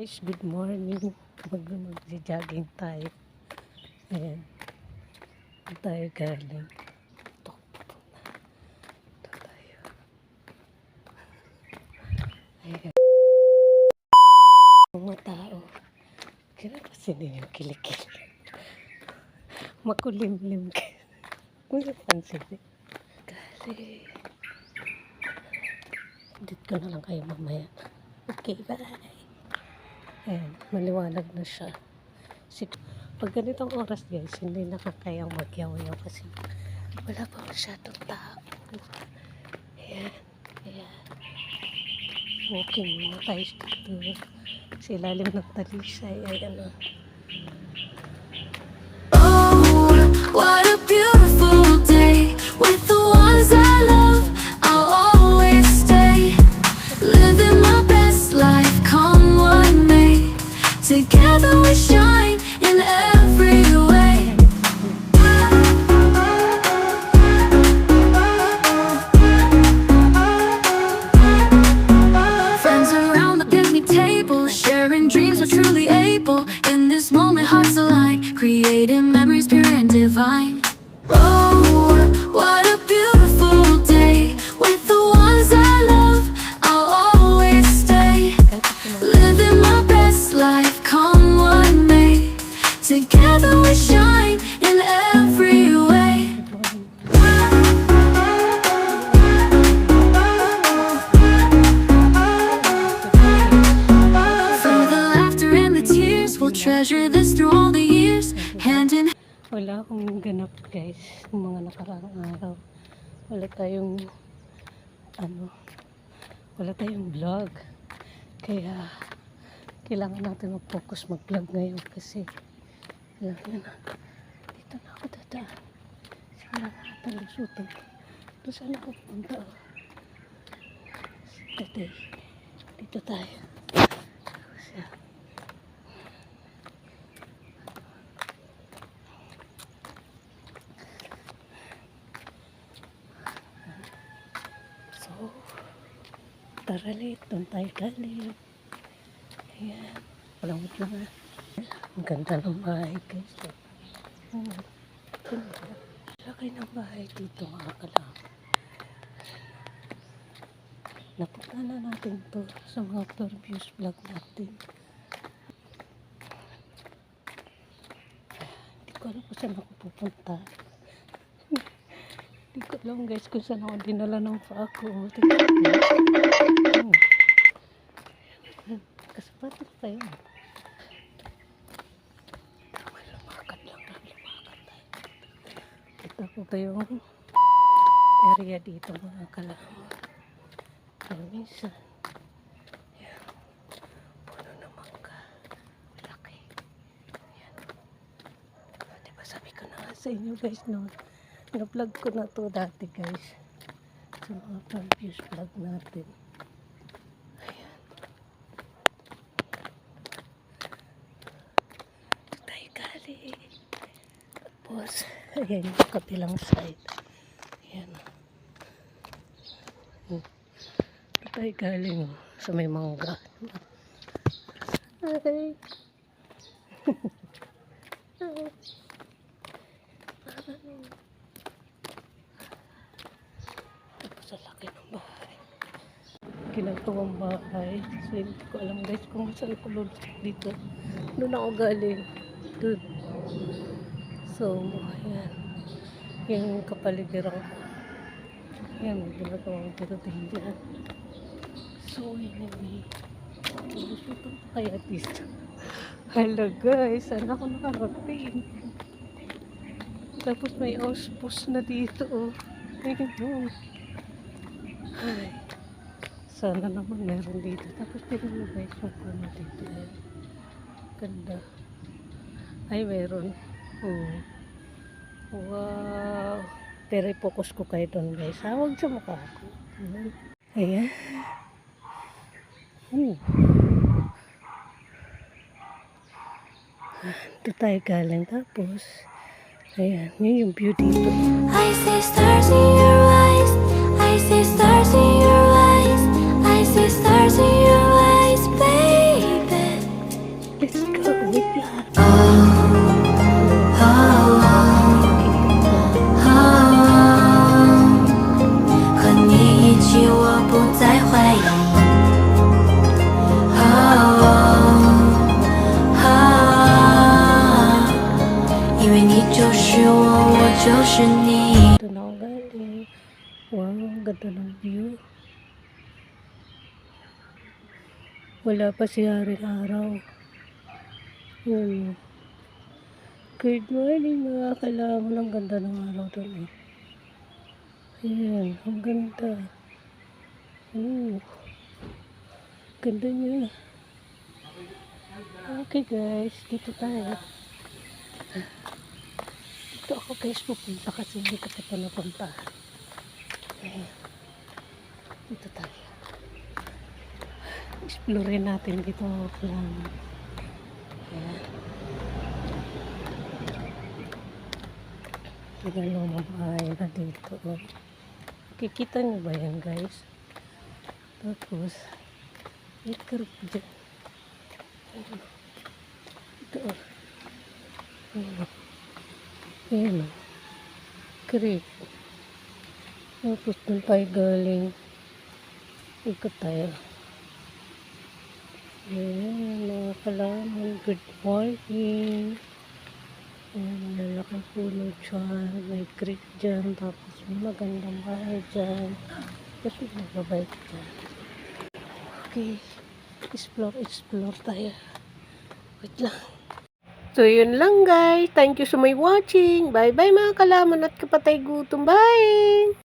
Guys, good morning. Mag-jogging tayo. Ayan. Ito tayo galing. Ito tayo. Ayan. Mga tao. Kaya kasi din yung kilikil. Makulimlim ka. Kung napansin eh. Galing. Dito ko na lang kayo mamaya. Okay, bye. Ayan, maliwanag na siya. Pag ganitong oras guys, hindi nakakayang magyaw-yaw kasi wala pa masyadong tao. Ayan, ayan. Walking muna tayo dito. Sa ilalim ng talisay. Ayan o. Oh, what a beautiful day. With the ones I love, I'll always stay. Living my best life, come what may. Together we shine in every way. Friends around the picnic table, sharing dreams we're truly able. In this moment hearts align, creating memories pure and divine. Oh, what a beautiful day. With the ones I love, I'll always stay. Living my best life, come what may. Together we shine in every way. Through the laughter and the tears, we'll treasure this through all the years. Hand in Wala akong ganap guys. Yung mga nakaraang araw. Wala tayong wala tayong vlog. Kaya kailangan natin mag-focus mag-vlog ngayon kasi alam nyo na, dito na ako dadaan. Sila nakatalusutan. Ito saan ako punta. Dito tayo. Siya. So, tara late. Doon tayo galing. Ayan. Palamot lang ha. Ang ganda ng bahay guys. Laki ng bahay dito mga kalam. Napunta na natin to sa mga tour views vlog natin. Hindi ko alam kung saan ako pupunta. Hindi ko alam guys kung saan ako dinala ng paa ko. Kasapatin pa yun. Lumakad tayo. Ito po yung area dito mga kalam. Pero minsan, yan, puno ng mangga. Laki. Yan. Diba sabi ko na nga sa inyo guys, no? Na-vlog ko na to dati guys. Sa mga previous vlog natin. Ayan. Ito tayo galing. Tapos, ayan yung kabilang side. Ayan. Ito tayo galing sa may mangga. Ay. Tapos sa laki ng bahay. Kinagtawang bahay. So hindi ko alam guys kung saan ko dito. Doon ako galing. Doon. So, ayan. Yung kapaligiran ko. Ayan, may ginagawang tiro-tindihan. So, anyway. Gusto pa kaya dito. Hello guys, saan ako nakarating? Tapos may auspus na dito, oh. Ayun. Ay. Sana naman meron dito. Tapos tingnan mo guys yung ano dito. Eh. Ganda. Ay, meron. Wow. Pero i-focus ko kayo doon guys. Huwag sa mukha ko. Ayan. Ito tayo galing. Tapos, ayan. Yun yung view dito. I see stars in your eyes. I see stars in your eyes. I see stars in your eyes, baby. wala pa si Haring Araw. Yun. Good morning mga kalaman. Ang ganda ng araw doon eh. Ayan, ang ganda. Ganda niya. Okay guys, dito tayo. Dito ako guys pupunta kasi hindi kasi pa napunta. Ayan. Dito tayo. Explore natin dito lang. Ayan. Tingnan mo mabahay na dito. Kikita niyo ba yan guys? Tapos, ikar po dyan. Ito. Ayan o. Creek. Tapos doon tayo galing. Ikot tayo. Ayan, mga kalaman. Good morning. Ayan, lalaking puno dyan. May creek dyan. Tapos may magandang bahay dyan. Tapos may magabay dyan. Okay. Explore tayo. Wait lang. So, yun lang guys. Thank you so much watching. Bye-bye mga kalaman at kapatay gutom. Bye!